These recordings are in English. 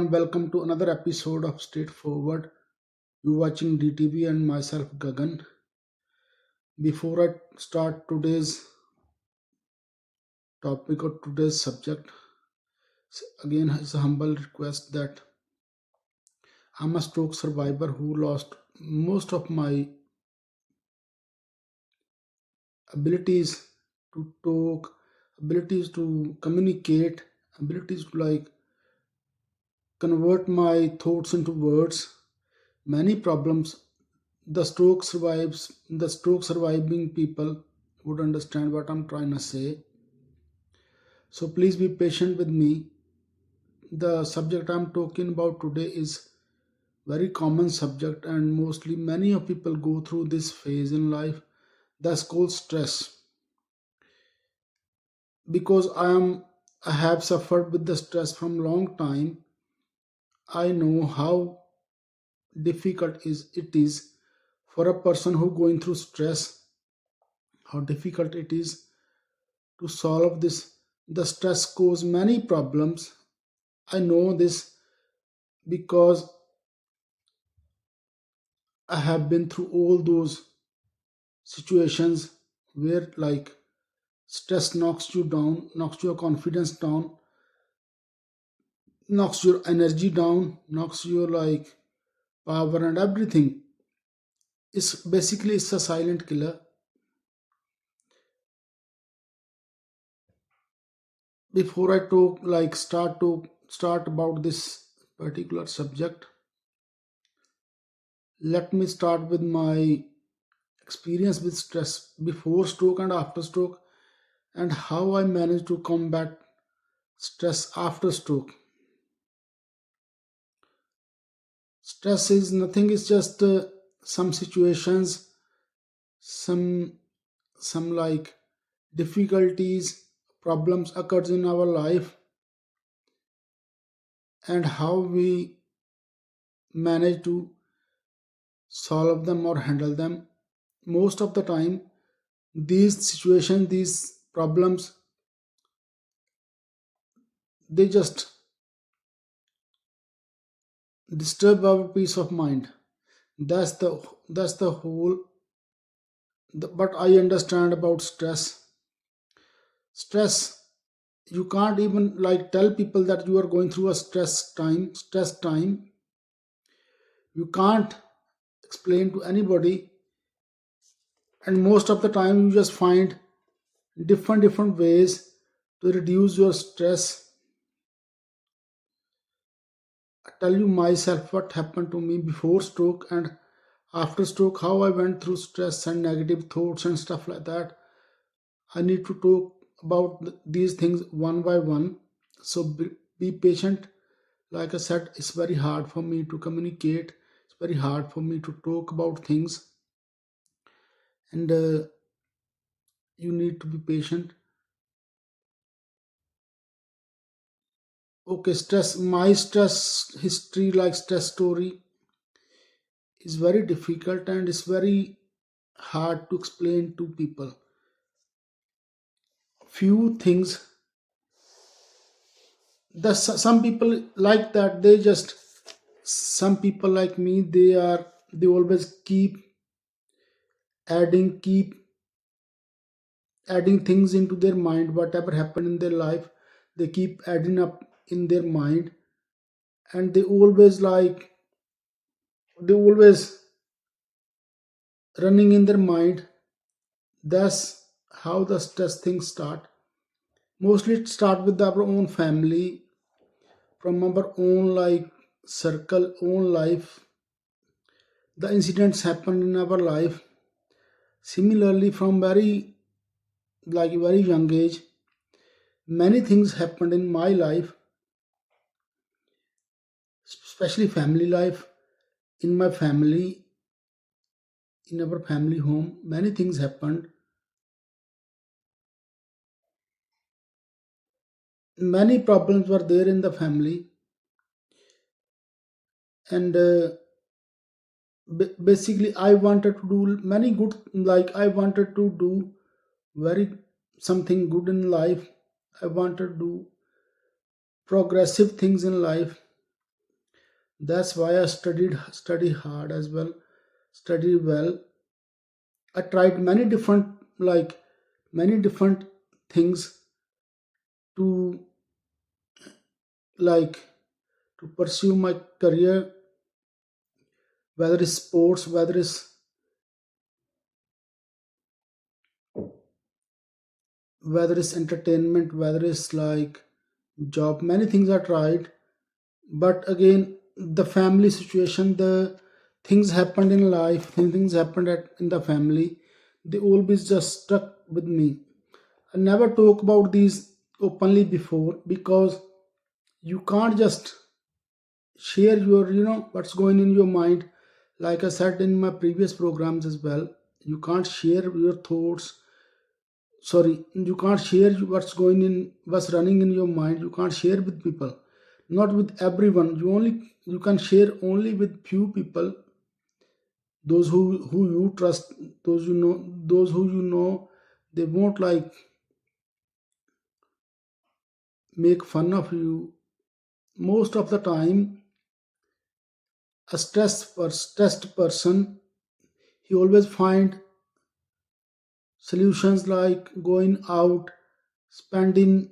everyone, welcome to another episode of Straightforward. You watching DTV and myself Gagan. Before I start today's topic or today's subject, again it's a humble request that I'm a stroke survivor who lost most of my abilities to talk, abilities to communicate, abilities to convert my thoughts into words. Many problems the stroke surviving people would understand what I'm trying to say, so please be patient with me. The subject I'm talking about today is very common subject, and mostly many of people go through this phase in life. That's called stress. Because I have suffered with the stress from long time, I know how difficult is it is for a person who going through stress, how difficult it is to solve this. The stress cause many problems. I know this because I have been through all those situations where stress knocks you down, knocks your confidence down, knocks your energy down, knocks your power and everything. It's a silent killer. Before I talk start about this particular subject, let me start with my experience with stress before stroke and after stroke, and how I managed to combat stress after stroke. Stress is nothing, it's just some situations, some difficulties, problems occurs in our life, and how we manage to solve them or handle them. Most of the time, these situations, these problems, they just disturb our peace of mind. That's the whole. But I understand about stress. Stress, you can't even tell people that you are going through a stress time. You can't explain to anybody, and most of the time you just find different ways to reduce your stress. I tell you myself what happened to me before stroke and after stroke, how I went through stress and negative thoughts and stuff like that. I need to talk about these things one by one. So be patient. Like I said, it's very hard for me to communicate. It's very hard for me to talk about things, and you need to be patient. Okay, stress. My stress history, stress story, is very difficult and it's very hard to explain to people. Few things. Some people like that. Some people like me. They always keep adding things into their mind. Whatever happened in their life, they keep adding up in their mind, and they always running in their mind. That's how the stress things start. Mostly it start with our own family, from our own circle, own life. The incidents happen in our life. Similarly, from very young age, many things happened in my life, especially family life. In my family, in our family home, many things happened. Many problems were there in the family, and basically I wanted to do many good, I wanted to do very something good in life. I wanted to do progressive things in life. That's why I study hard as well, study well. I tried many different things to like to pursue my career, whether it's sports, whether it's entertainment, whether it's like job. Many things I tried, but again, the family situation, the things happened in life, things happened in the family. They always just stuck with me. I never talk about these openly before because you can't just share your what's going in your mind. Like I said in my previous programs as well, you can't share your thoughts. Sorry, you can't share what's running in your mind. You can't share with people, not with everyone. You can share only with few people, those who you trust, those who they won't like make fun of you. Most of the time, a stressed person, he always find solutions like going out, spending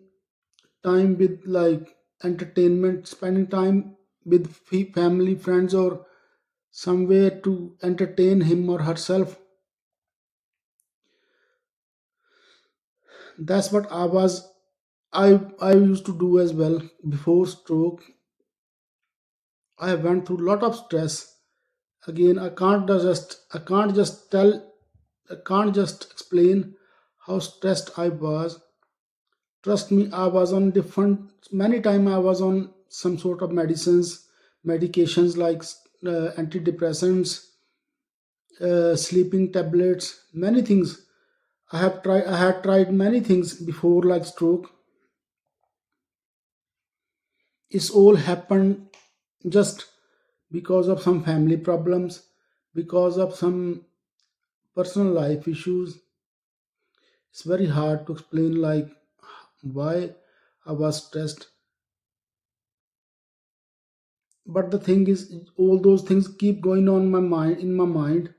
time with like entertainment, spending time with family, friends, or somewhere to entertain him or herself. That's what I used to do as well before stroke. I went through a lot of stress. Again, I can't just explain how stressed I was. Trust me, I was on different, many time I was on some sort of medications like antidepressants, sleeping tablets, many things. I had tried many things before like stroke. It's all happened just because of some family problems, because of some personal life issues. It's very hard to explain like why I was stressed. But the thing is, all those things keep going on my mind in my mind.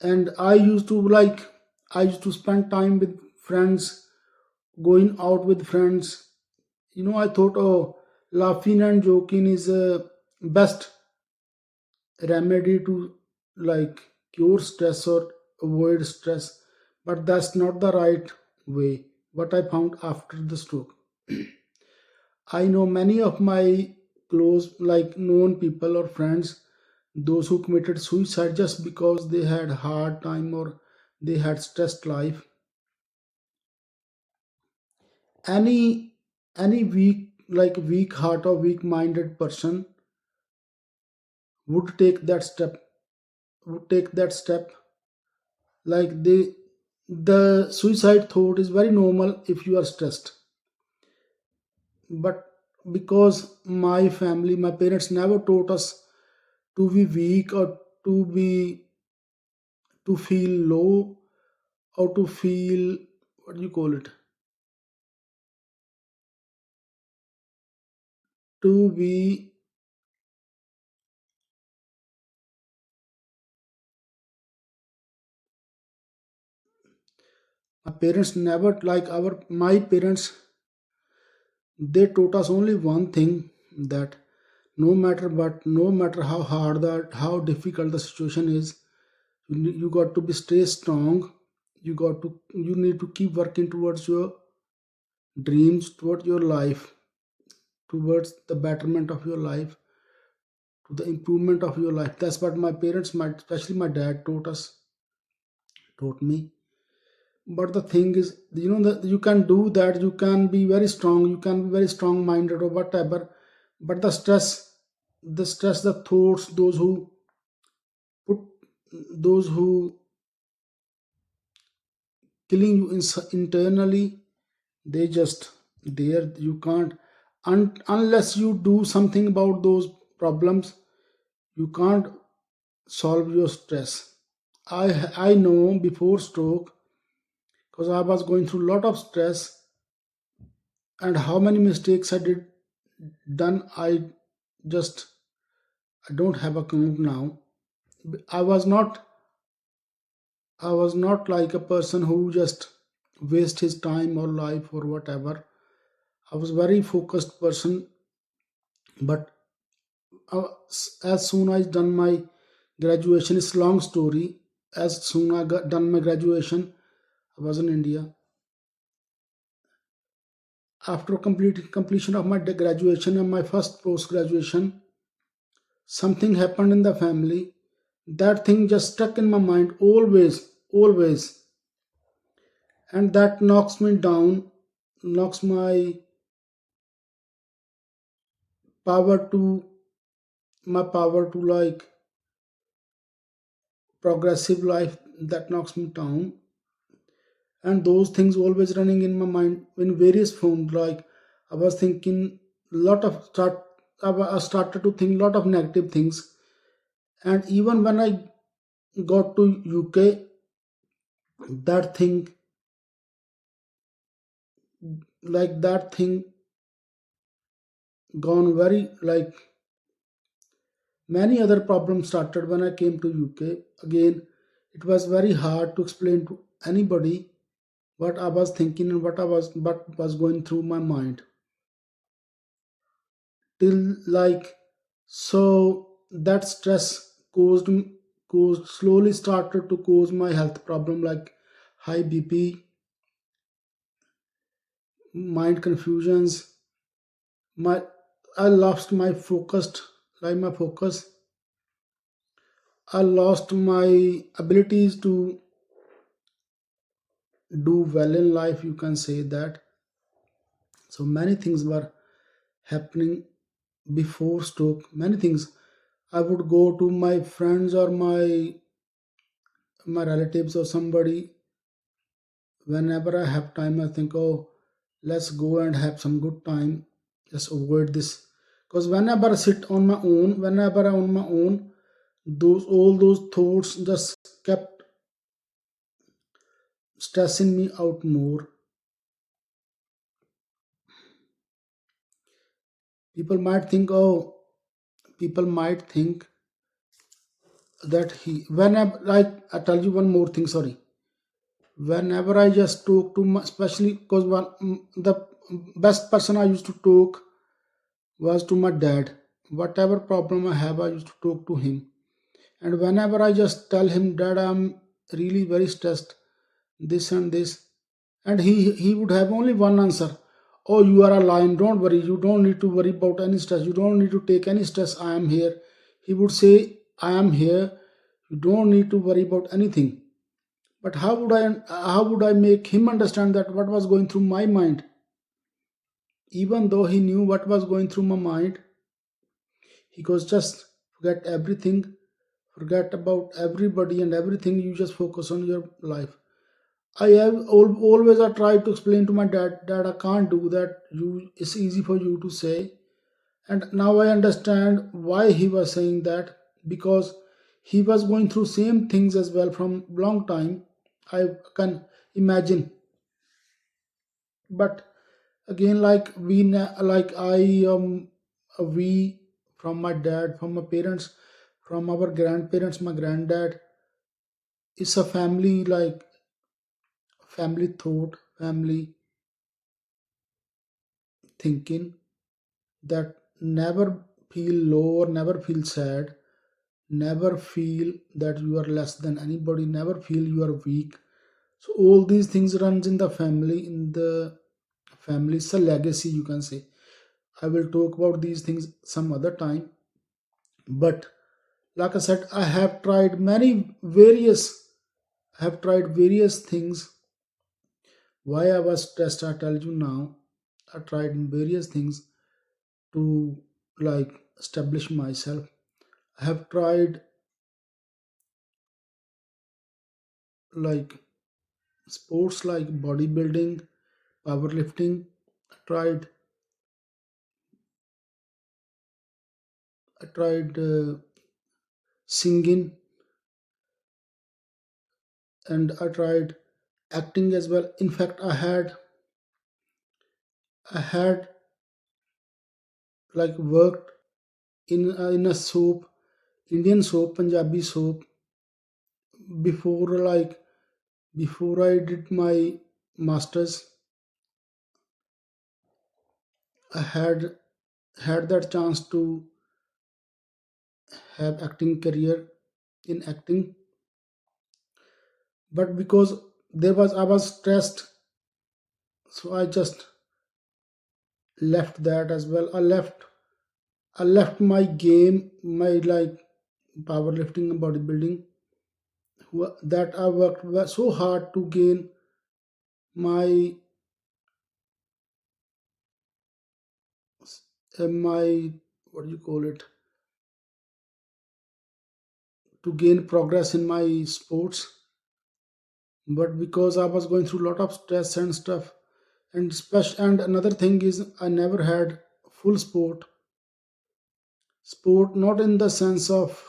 And I used to spend time with friends, going out with friends. I thought, oh, laughing and joking is a best remedy to like cure stress or avoid stress. But that's not the right way. What I found after the stroke, I know many of my close, like known people or friends, those who committed suicide just because they had hard time or they had stressed life. Any weak heart or weak minded person would take that step, would take that step. Like the suicide thought is very normal if you are stressed. But because my parents never taught us to be weak or to be to feel low or to feel, what do you call it, to be, my parents never like our my parents, they taught us only one thing, that no matter how hard that how difficult the situation is, you got to be stay strong. You need to keep working towards your dreams, towards your life, towards the betterment of your life, to the improvement of your life. That's what my parents, especially my dad, taught me. But the thing is, that you can do that, you can be very strong, you can be very strong minded or whatever. But the thoughts, put those who killing you internally, they just there. You can't, unless you do something about those problems, you can't solve your stress. I know before stroke, because I was going through a lot of stress, and how many mistakes I did Then just I don't have account now. I was not I was not like a person who just waste his time or life or whatever. I was very focused person, but as soon as done my graduation, it's long story. As soon I got done my graduation, I was in India. After completion of my graduation and my first post graduation, something happened in the family. That thing just stuck in my mind always, always, and that knocks me down, knocks my power to power to like progressive life, that knocks me down. And those things always running in my mind in various forms. Like I was thinking lot of start I started to think lot of negative things. And even when I got to UK, that thing, that thing gone very like many other problems started when I came to UK. Again, it was very hard to explain to anybody what I was thinking and what was going through my mind. Till so that stress caused slowly started to cause my health problem like high BP, mind confusions. My I lost my focus. I lost my abilities to do well in life, you can say that. So many things were happening before stroke. Many things. I would go to my friends or my relatives or somebody. Whenever I have time, I think, oh, let's go and have some good time. Just avoid this. Because whenever I sit on my own, whenever I'm on my own, those thoughts just kept stressing me out more. People might think, oh, people might think that whenever, like, I tell you one more thing, sorry. Whenever I just talk to my, especially because the best person I used to talk was to my dad. Whatever problem I have, I used to talk to him. And whenever I just tell him, Dad, I'm really very stressed, this and this, and he would have only one answer. Oh, you are a lion, don't worry, you don't need to worry about any stress, you don't need to take any stress, I am here. He would say, I am here, you don't need to worry about anything. But how would I make him understand that what was going through my mind? Even though he knew what was going through my mind, he goes, just forget everything, forget about everybody and everything, you just focus on your life. I have always I tried to explain to my dad, I can't do that. It's easy for you to say, and now I understand why he was saying that, because he was going through same things as well from long time. I can imagine. But again, we, from my dad, from my parents, from our grandparents, my granddad, it's a family thought, family thinking, that never feel low or never feel sad, never feel that you are less than anybody, never feel you are weak. So all these things runs in the family, in the family. It's a legacy, you can say. I will talk about these things some other time. But like I said, I have tried various things. Why I was stressed, I tell you now. I tried various things to establish myself. I have tried like sports like bodybuilding, powerlifting. I tried I tried singing, and I tried acting as well. In fact, I had like worked in a soap, Indian soap, Punjabi soap. Before I did my masters, I had that chance to have acting career in acting, but because I was stressed, so I just left that as well. I left my game, my like powerlifting and bodybuilding, that I worked so hard to gain my my, what do you call it, to gain progress in my sports. But because I was going through a lot of stress and stuff, and another thing is I never had full sport, not in the sense of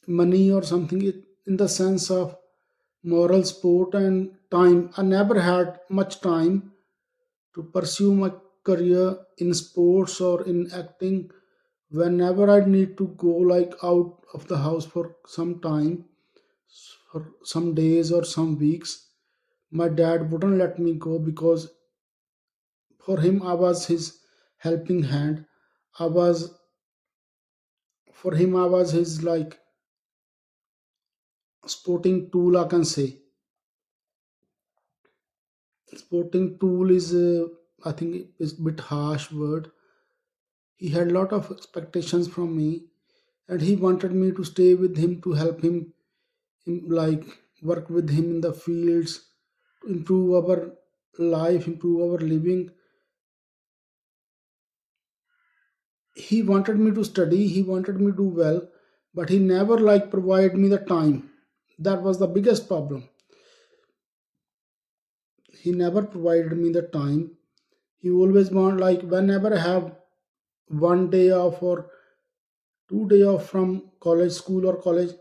money or something, in the sense of moral sport and time. I never had much time to pursue my career in sports or in acting. Whenever I need to go like out of the house for some time, for some days or some weeks, my dad wouldn't let me go because for him I was his helping hand. I was For him I was his like sporting tool, I can say. Sporting tool is, I think, is a bit harsh word. He had a lot of expectations from me, and he wanted me to stay with him to help him, like work with him in the fields, to improve our life, improve our living. He wanted me to study, he wanted me to do well, but he never like provide me the time. That was the biggest problem. He never provided me the time. He always want, like, whenever I have 1 day off or 2 day off from college, school or college,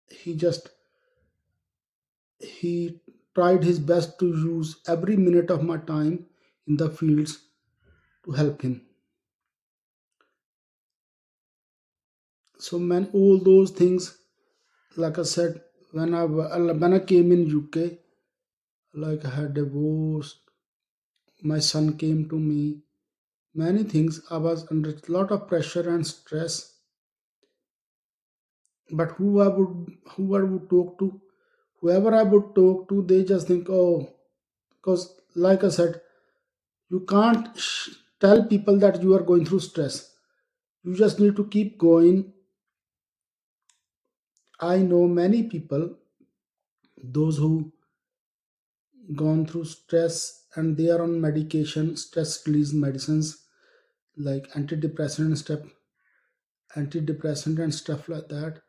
he just he tried his best to use every minute of my time in the fields to help him. So man, all those things, like I said, when I came in UK, like I had divorced, my son came to me, many things. I was under a lot of pressure and stress. But whoever I would talk to, they just think, oh, because like I said, you can't tell people that you are going through stress. You just need to keep going. I know many people, those who gone through stress and they are on medication, stress release medicines like antidepressant and stuff like that.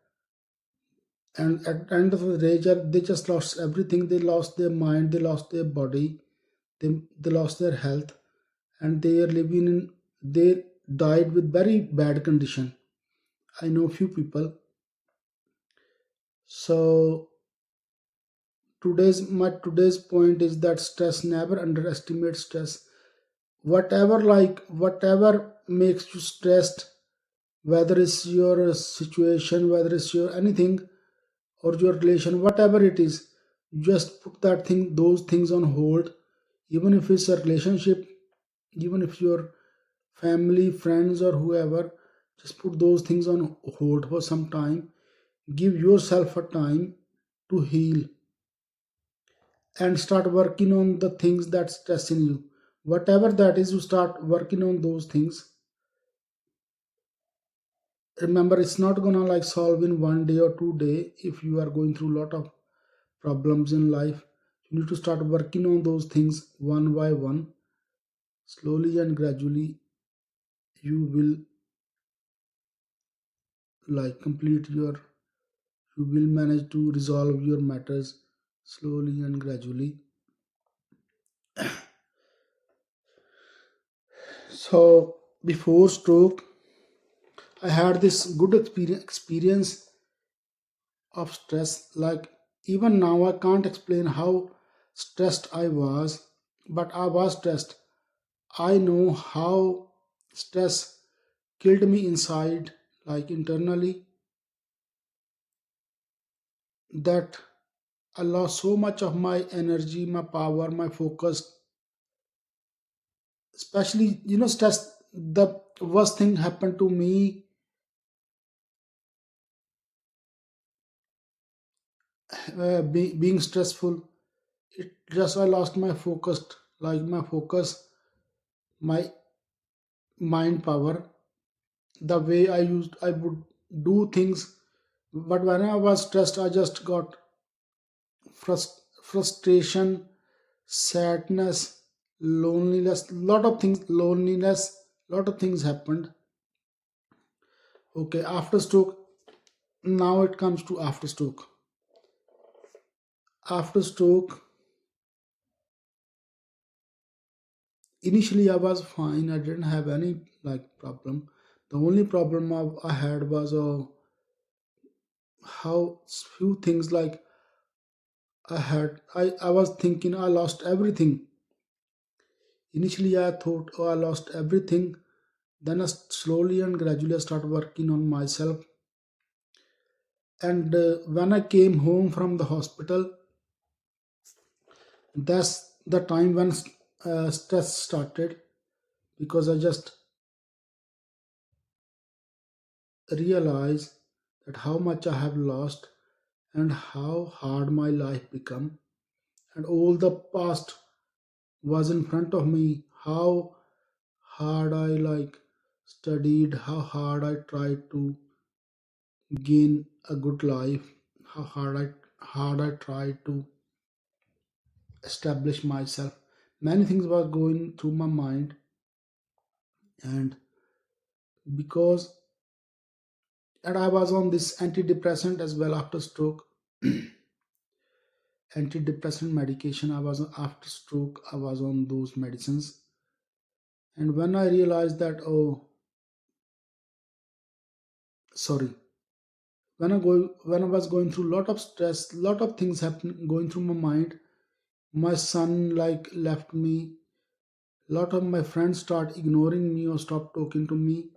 And at the end of the day, they just lost everything. They lost their mind, they lost their body, they lost their health, and they are living in, they died with very bad condition. I know few people. So today's point is that stress, never underestimate stress. Whatever makes you stressed, whether it's your situation, whether it's your anything, or your relation, whatever it is, just put those things on hold. Even if it's a relationship, even if your family, friends, or whoever, just put those things on hold for some time. Give yourself a time to heal and start working on the things that stressing you. Whatever that is, you start working on those things. Remember, it's not gonna like solve in 1 day or 2 day. If you are going through a lot of problems in life, you need to start working on those things one by one. Slowly and gradually, you will like complete your, you will manage to resolve your matters slowly and gradually. So before stroke, I had this good experience of stress. Like, even now, I can't explain how stressed I was, but I was stressed. I know how stress killed me inside, like internally, that I lost so much of my energy, my power, my focus. Especially, stress. The worst thing happened to me, being stressful. It just I lost my focus, like my focus, my mind power, the way I would do things. But when I was stressed, I just got frustration, sadness, loneliness, lot of things happened. Okay, after stroke, now it comes to after stroke. After stroke, initially I was fine, I didn't have any like problem. The only problem I had was how few things like I was thinking I lost everything. Initially I thought, oh, I lost everything. Then I slowly and gradually I started working on myself. And when I came home from the hospital, that's the time when stress started, because I just realized that how much I have lost and how hard my life become, and all the past was in front of me. How hard I like studied, how hard I tried to gain a good life, how hard I tried to establish myself. Many things were going through my mind, and because and I was on this antidepressant as well after stroke. Antidepressant medication. I was after stroke. I was on those medicines, and when I realized that, oh, sorry, when I was going through lot of stress, lot of things happening going through my mind. My son like left me. Lot of my friends start ignoring me or stop talking to me.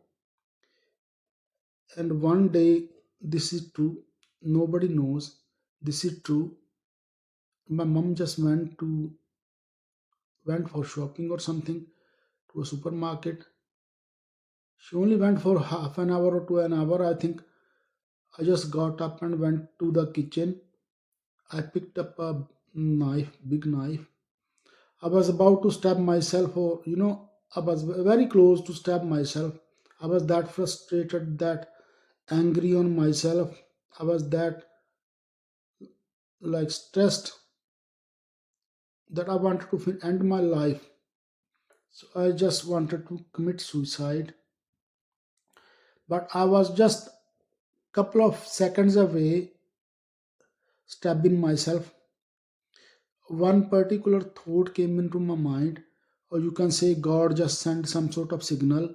And one day, this is true. Nobody knows. This is true. My mom just went for shopping or something to a supermarket. She only went for half an hour or to an hour. I think I just got up and went to the kitchen. I picked up a knife, big knife. I was about to stab myself, or I was very close to stab myself. I was that frustrated, that angry on myself. I was that like stressed that I wanted to end my life. So I just wanted to commit suicide. But I was just couple of seconds away stabbing myself. One particular thought came into my mind, or you can say God just sent some sort of signal,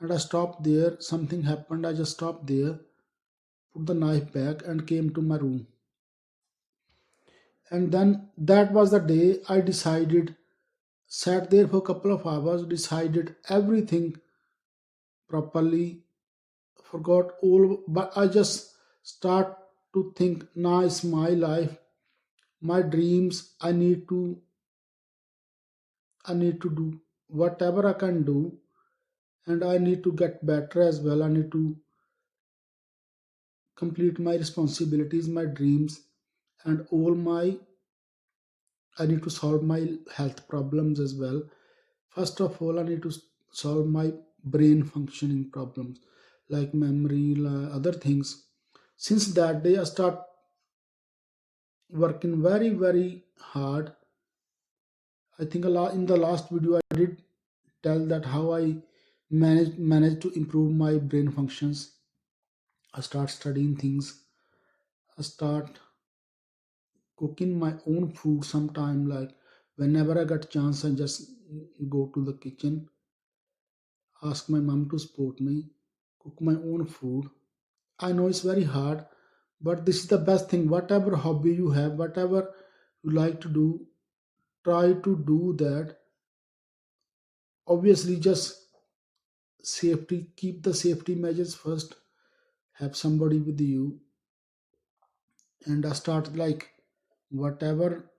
and I stopped there. Something happened. I just stopped there, put the knife back, and came to my room. And then that was the day I decided, sat there for a couple of hours, decided everything properly, forgot all, but I just start to think, now it's my life, my dreams. I need to do whatever I can do, and I need to get better as well. I need to complete my responsibilities, my dreams, and all my I need to solve my health problems as well. First of all, I need to solve my brain functioning problems like memory, other things. Since that day, I start working very, very hard. I think in the last video I did tell that how I managed to improve my brain functions. I start studying things. I start cooking my own food sometime. Like whenever I get chance, I just go to the kitchen, ask my mom to support me, cook my own food. I know it's very hard, but this is the best thing. Whatever hobby you have, whatever you like to do, try to do that Obviously, just safety, keep the safety measures first, have somebody with you, and start like whatever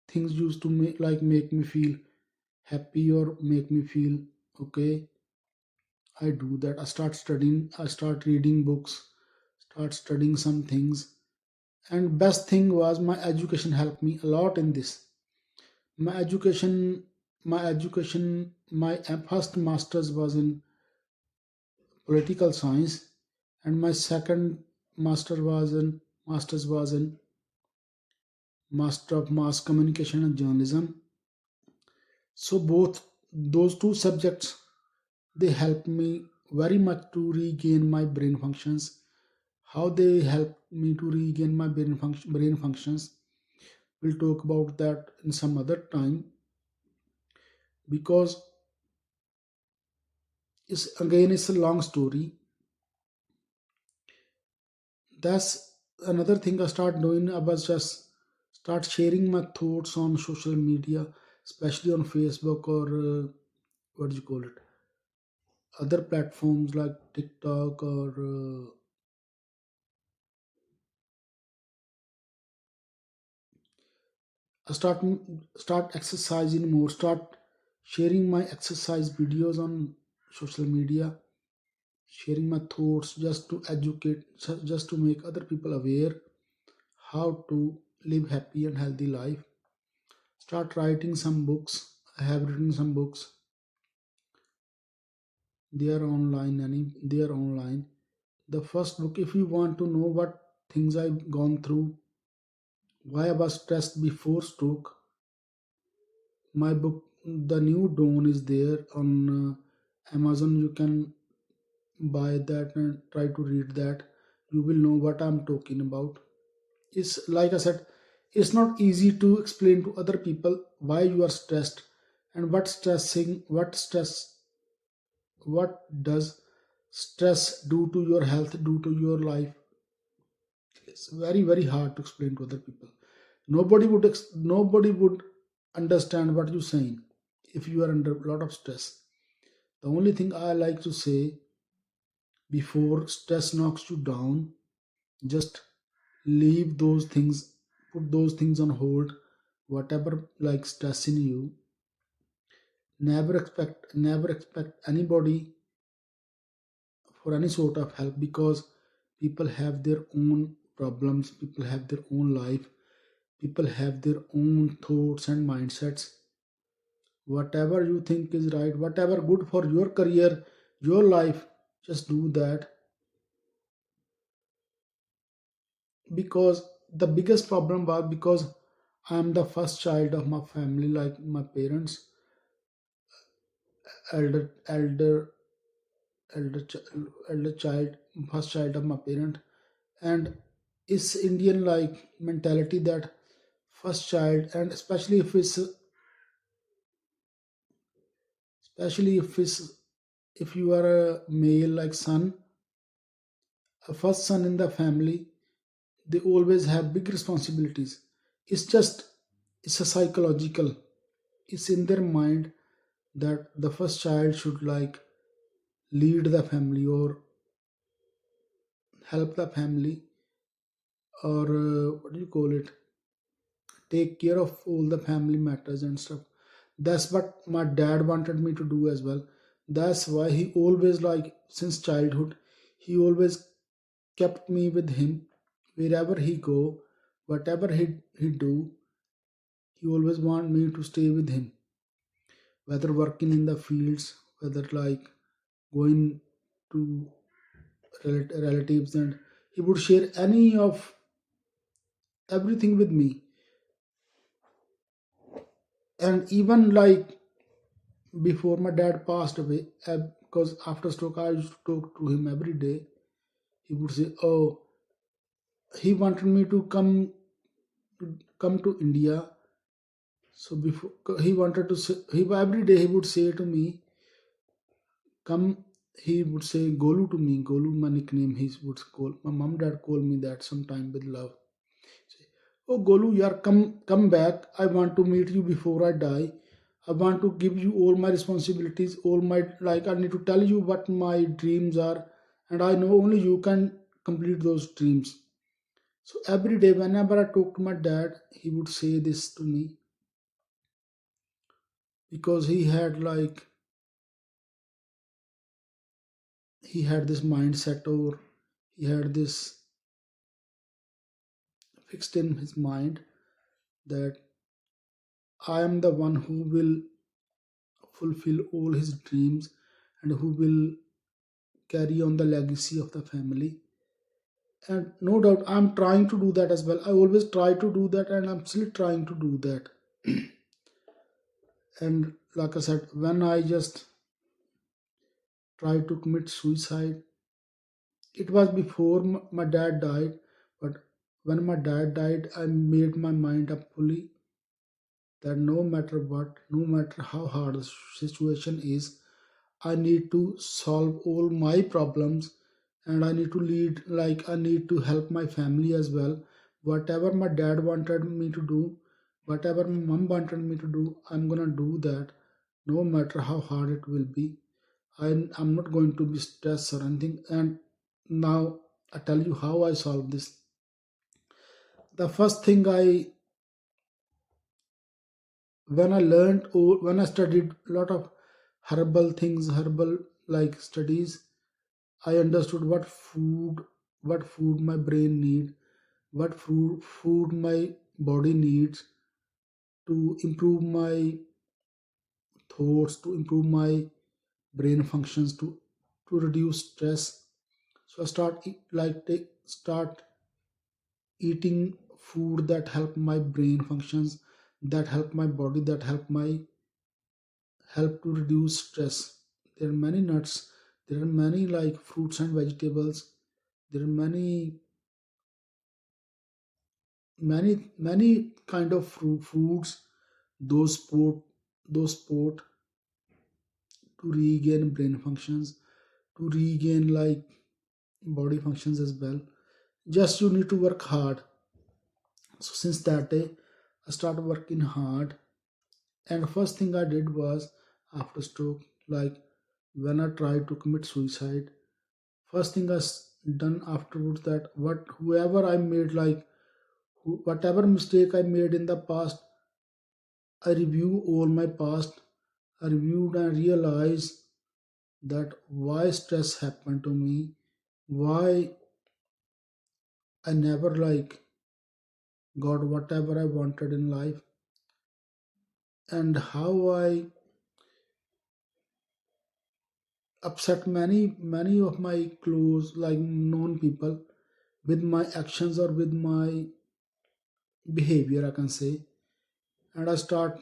things used to make me feel happy or make me feel okay. I do that. I start studying, I start reading books, start studying some things. And best thing was my education helped me a lot in this. My education, my first master's was in political science, and my second master's was in Master of Mass Communication and Journalism. So both those two subjects, they help me very much to regain my brain functions. How they help me to regain my brain functions, we'll talk about that in some other time, because it's a long story. That's another thing I start doing. I was just start sharing my thoughts on social media, especially on Facebook or what do you call it, other platforms like TikTok or I start exercising more, start sharing my exercise videos on social media, sharing my thoughts just to educate, just to make other people aware how to live happy and healthy life. Start writing some books. I have written some books. They are online. The first book, if you want to know what things I've gone through, why I was stressed before stroke, my book, The New Dawn, is there on Amazon. You can buy that and try to read that. You will know what I'm talking about. It's like I said, it's not easy to explain to other people why you are stressed and what does stress do to your health, do to your life. It's very very hard to explain to other people. Nobody would understand what you're saying if you are under a lot of stress. The only thing I like to say, before stress knocks you down, just leave those things, put those things on hold. Whatever like stressing you, never expect anybody for any sort of help, because people have their own problems, people have their own life, people have their own thoughts and mindsets. Whatever you think is right, whatever good for your career, your life, just do that. Because the biggest problem was because I am the first child of my family, like my parents, elder elder elder ch- elder child, first child of my parent. And it's Indian like mentality that first child, and especially if you are a male like son, a first son in the family, they always have big responsibilities. It's just, it's a psychological, it's in their mind that the first child should like lead the family or help the family, or what do you call it, take care of all the family matters and stuff. That's what my dad wanted me to do as well. That's why he always, like since childhood, he always kept me with him wherever he go, whatever he do, he always want me to stay with him, whether working in the fields, whether like going to relatives, and he would share any of everything with me. And even like before my dad passed away, because after stroke I used to talk to him every day. He would say, "Oh, he wanted me to come to India." So before he wanted to say, he every day he would say to me, "Come." He would say Golu to me. Golu, my nickname. He would call my mom, dad call me that sometime with love. Say, "Oh Golu, yaar, come back. I want to meet you before I die. I want to give you all my responsibilities, all my, like, I need to tell you what my dreams are, and I know only you can complete those dreams. So every day, whenever I talk to my dad, he would say this to me because he had this mindset, or he had this fixed in his mind that I am the one who will fulfill all his dreams and who will carry on the legacy of the family. And no doubt, I'm trying to do that as well. I always try to do that, and I'm still trying to do that. And like I said, when I just tried to commit suicide, it was before my dad died. But when my dad died, I made my mind up fully that no matter what, no matter how hard the situation is, I need to solve all my problems, and I need to lead, like, I need to help my family as well. Whatever my dad wanted me to do, whatever my mom wanted me to do, I'm gonna do that no matter how hard it will be. I'm not going to be stressed or anything. And now I tell you how I solve this. The first thing when I studied a lot of herbal things, herbal like studies, I understood what food my brain need, what food my body needs to improve my thoughts, to improve my brain functions, to reduce stress. So I start eating food that help my brain functions, that help my body, that help to reduce stress. There are many nuts, there are many like fruits and vegetables, there are many kind of foods, those sport to regain brain functions, to regain like body functions as well. Just you need to work hard. So since that day, I started working hard, and first thing I did was, after stroke, like when I tried to commit suicide, first thing done afterwards, that what whoever I made, like whatever mistake I made in the past, I review all my past. I reviewed and realized that why stress happened to me, why I never got whatever I wanted in life, and how I upset many of my close, like known people, with my actions or with my behavior, I can say. And I stop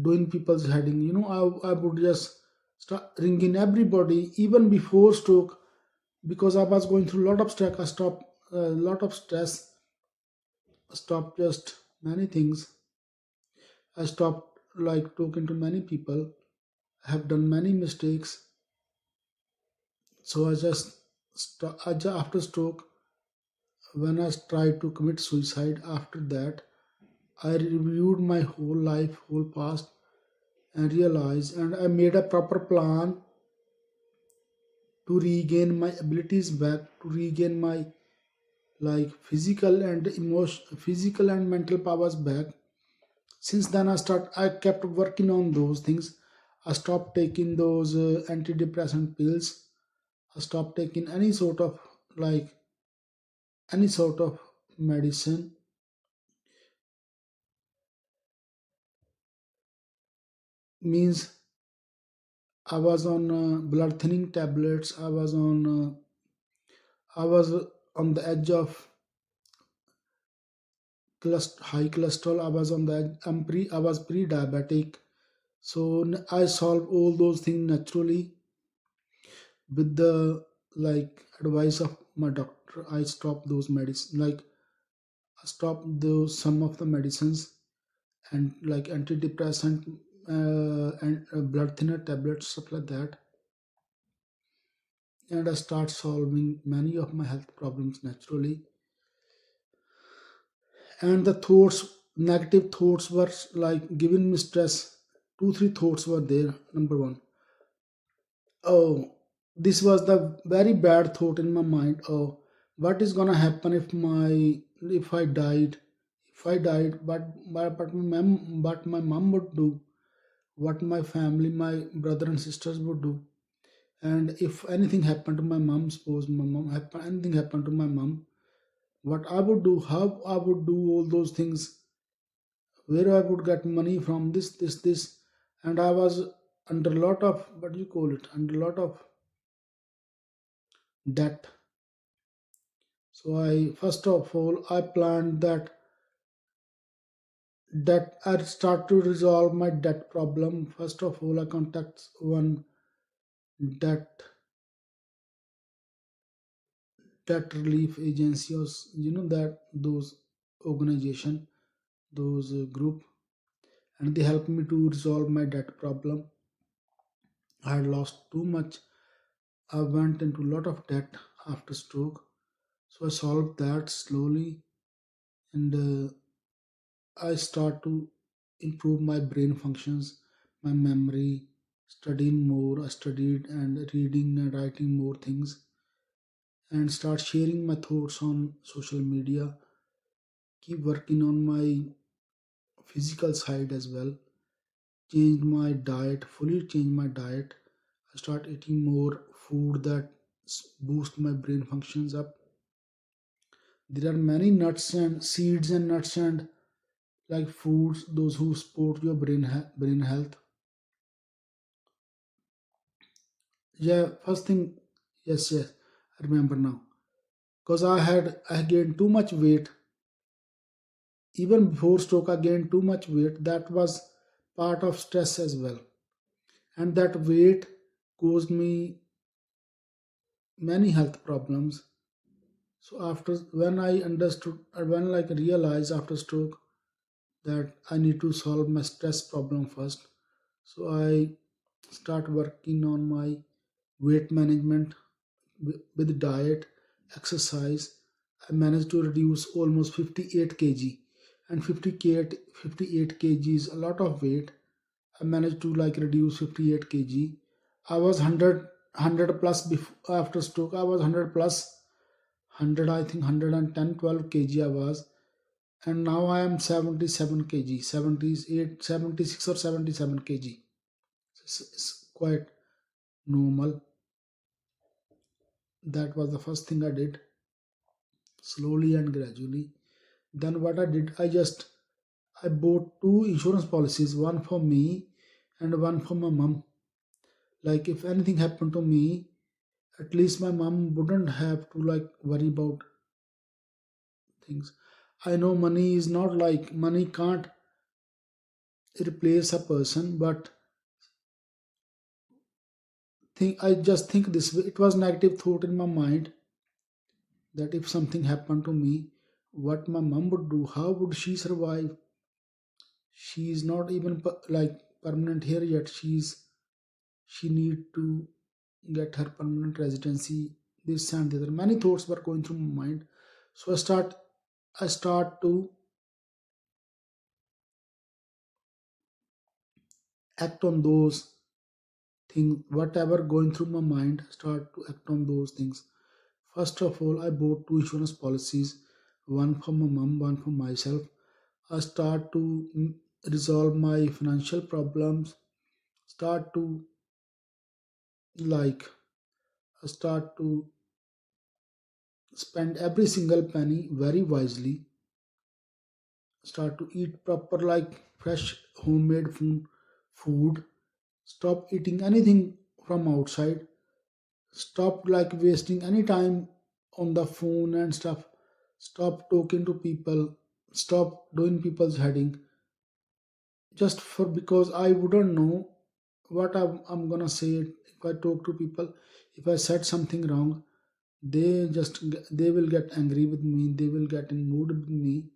doing people's heading. I would just start ringing everybody even before stroke, because I was going through a lot of stress. I stopped a lot of stress. I stopped just many things. I stopped like talking to many people. I have done many mistakes. So after stroke, when I tried to commit suicide, after that, I reviewed my whole life, whole past, and realized, and I made a proper plan to regain my abilities back, to regain my like physical and mental powers back. Since then, I kept working on those things. I stopped taking those antidepressant pills. I stopped taking like any sort of medicine. Means I was on blood thinning tablets. I was on the edge of high cholesterol. I was on the edge. I was pre-diabetic. So I solved all those things naturally with the like advice of my doctor. I stopped those medicine. Like I stopped those some of the medicines, and like antidepressant and blood thinner tablets, stuff like that. And I start solving many of my health problems naturally. And the thoughts, negative thoughts were like giving me stress. Two, three thoughts were there. Number one, oh, this was the very bad thought in my mind. Oh, what is gonna happen if I died? If I died, but my mom would do, what my family, my brother and sisters would do. And if anything happened to my mom, suppose my mom happen, anything happened to my mom, what I would do, how I would do all those things, where I would get money from this, and I was under a lot of, what do you call it, under a lot of debt. So I first of all I planned that I start to resolve my debt problem. First of all, I contact one debt debt relief agency, or that those organization, those group, and they helped me to resolve my debt problem. I had lost too much. I went into a lot of debt after stroke. So I solved that slowly, and I start to improve my brain functions, my memory, studying more. I studied and reading and writing more things, and start sharing my thoughts on social media. Keep working on my physical side as well. Change my diet, fully change my diet. I start eating more food that boost my brain functions up. There are many nuts and seeds and nuts and like foods those who support your brain health. Yeah, first thing, yes, I remember now. Because I gained too much weight. Even before stroke, I gained too much weight. That was part of stress as well. And that weight caused me many health problems. So after when I understood, when like realized after stroke that I need to solve my stress problem first. So I start working on my weight management with diet, exercise. I managed to reduce almost 58 kg, and 58 kg is a lot of weight. I managed to like reduce 58 kg. I was 100 plus before, after stroke. I was 100 plus, 100, I think 110 12 kg I was, and now I am 77 kg, 78, 76 or 77 kg. It's quite normal. That was the first thing I did, slowly and gradually. Then what I did, I bought two insurance policies, one for me and one for my mom. Like if anything happened to me, at least my mom wouldn't have to like worry about things. I know money is not like, money can't replace a person, but I just think this way. It was negative thought in my mind that if something happened to me, what my mom would do, how would she survive? She is not even like permanent here yet. She need to get her permanent residency. This and the other. Many thoughts were going through my mind. So I start to act on those things. Whatever going through my mind, start to act on those things. First of all, I bought two insurance policies, one for my mom, one for myself. I start to resolve my financial problems. Start to like I start to spend every single penny very wisely. Start to eat proper like fresh homemade food. Stop eating anything from outside. Stop like wasting any time on the phone and stuff. Stop talking to people. Stop doing people's heading. Just for because I wouldn't know what I'm gonna say if I talk to people. If I said something wrong, they will get angry with me. They will get in mood with me.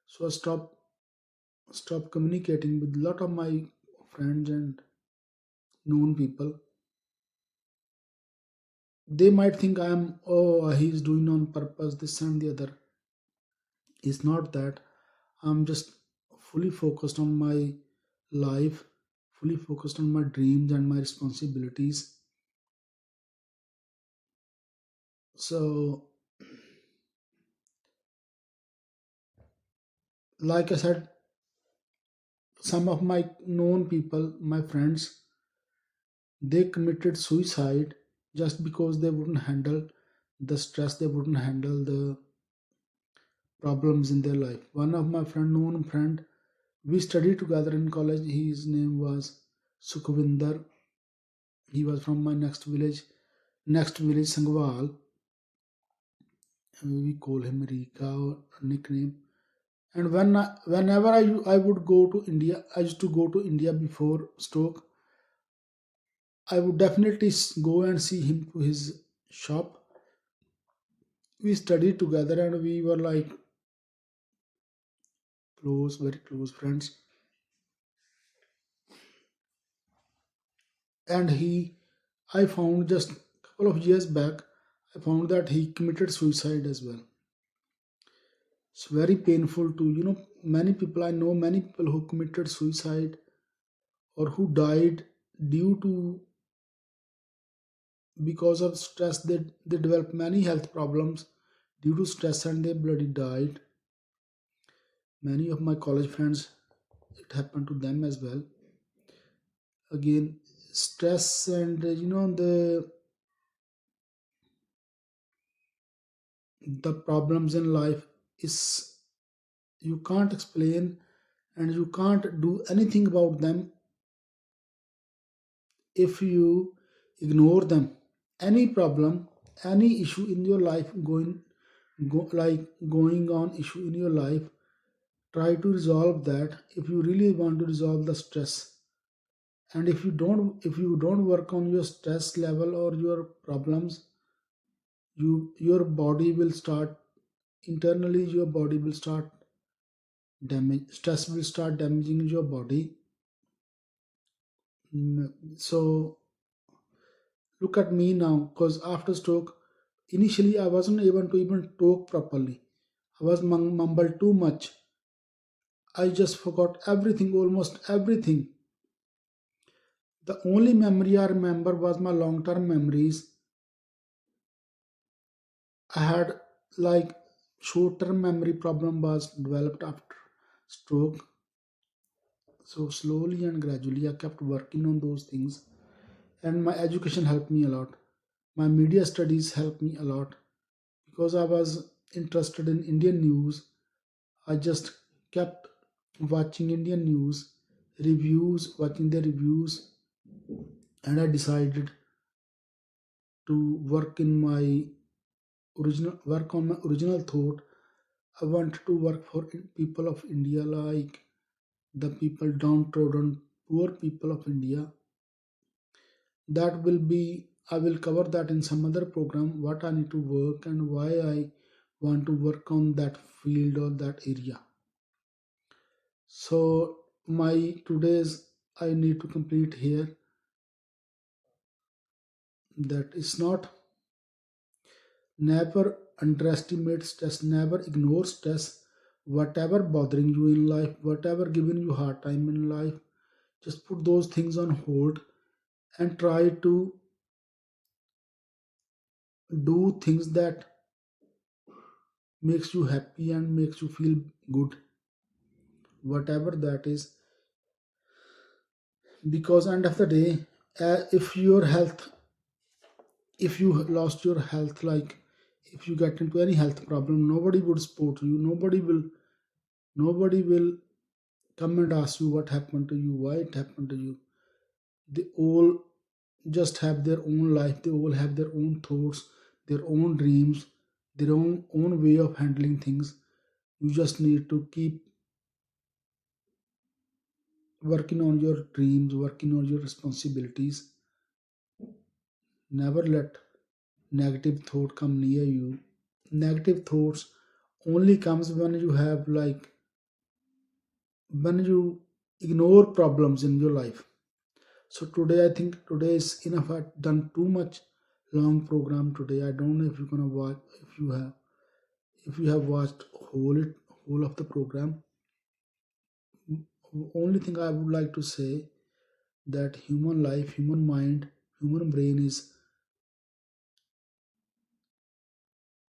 So I stop communicating with a lot of my friends and known people. They might think I'm, oh, he's doing on purpose this and the other. It's not that. I'm just fully focused on my life, fully focused on my dreams and my responsibilities. So, like I said, some of my known people, my friends, they committed suicide just because they wouldn't handle the stress, they wouldn't handle the problems in their life. One of my known friend, we studied together in college. His name was Sukhvinder. He was from my next village Sangwal. We call him Rika or nickname. And whenever I would go to India, I used to go to India before Stoke. I would definitely go and see him to his shop. We studied together and we were like close, very close friends. And I found just a couple of years back, I found that he committed suicide as well. It's very painful to, many people, I know many people who committed suicide or who died due to because of stress. They developed many health problems due to stress and they bloody died. Many of my college friends, it happened to them as well. Again, stress and the problems in life is you can't explain and you can't do anything about them if you ignore them. Any problem, any issue in your life going on issue in your life, try to resolve that if you really want to resolve the stress. And if you don't work on your stress level or your problems, your body will start internally, your body will start damage, stress will start damaging your body. So look at me now, because after stroke, initially I wasn't able to even talk properly. I was mumbled too much. I just forgot everything, almost everything. The only memory I remember was my long-term memories. I had like short-term memory problem was developed after stroke. So slowly and gradually I kept working on those things, and my education helped me a lot. My media studies helped me a lot because I was interested in Indian news. I just kept watching Indian news, watching the reviews, and I decided to work on my original thought. I wanted to work for people of India, like the people downtrodden, poor people of India. That will be, I will cover that in some other program, what I need to work and why I want to work on that field or that area. So my today's I need to complete here that it's not, never underestimate stress, never ignore stress. Whatever bothering you in life, whatever giving you hard time in life, just put those things on hold and try to do things that makes you happy and makes you feel good, whatever that is. Because end of the day, if your health, if you lost your health, like if you get into any health problem, nobody would support you, nobody will come and ask you what happened to you, why it happened to you. They all just have their own life, they all have their own thoughts, their own dreams, their own way of handling things. You just need to keep working on your dreams, working on your responsibilities. Never let negative thought come near you. Negative thoughts only comes when you have like when you ignore problems in your life. So today I think today is enough. I've done too much long program today. I don't know if you're gonna watch, if you have watched whole of the program. only thing I would like to say that human life, human mind, human brain is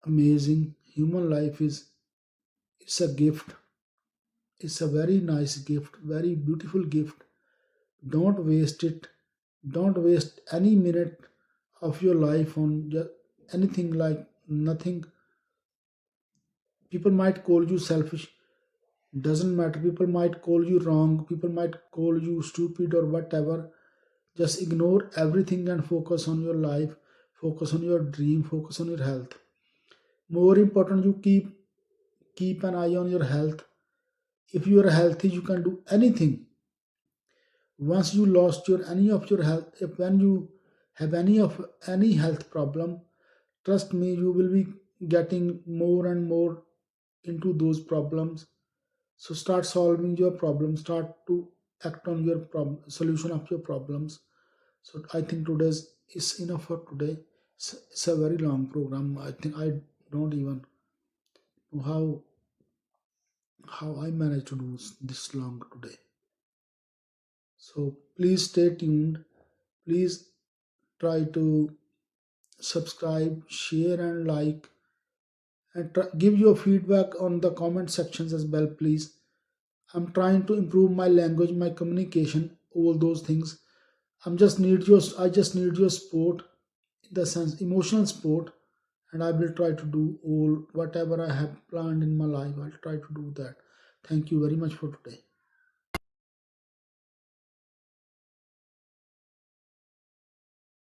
amazing. Human life is it's a gift. It's a very nice gift, very beautiful gift. Don't waste it. Don't waste any minute of your life on just anything like nothing. People might call you selfish. Doesn't matter. People might call you wrong. People might call you stupid or whatever. Just ignore everything and focus on your life. Focus on your dream. Focus on your health. More important, you keep an eye on your health. If you are healthy, you can do anything. Once you lost your any of your health, if when you have any health problem, trust me, you will be getting more and more into those problems. So start solving your problems, start to act on your solution of your problems. So I think today's is enough for today. It's a very long program. I think I don't even know how I managed to do this long today. So please stay tuned. Please try to subscribe, share, and like, and give your feedback on the comment sections as well, please. I'm trying to improve my language, my communication, all those things. I just need your support, in the sense emotional support, and I will try to do all whatever I have planned in my life. I'll try to do that. Thank you very much for today.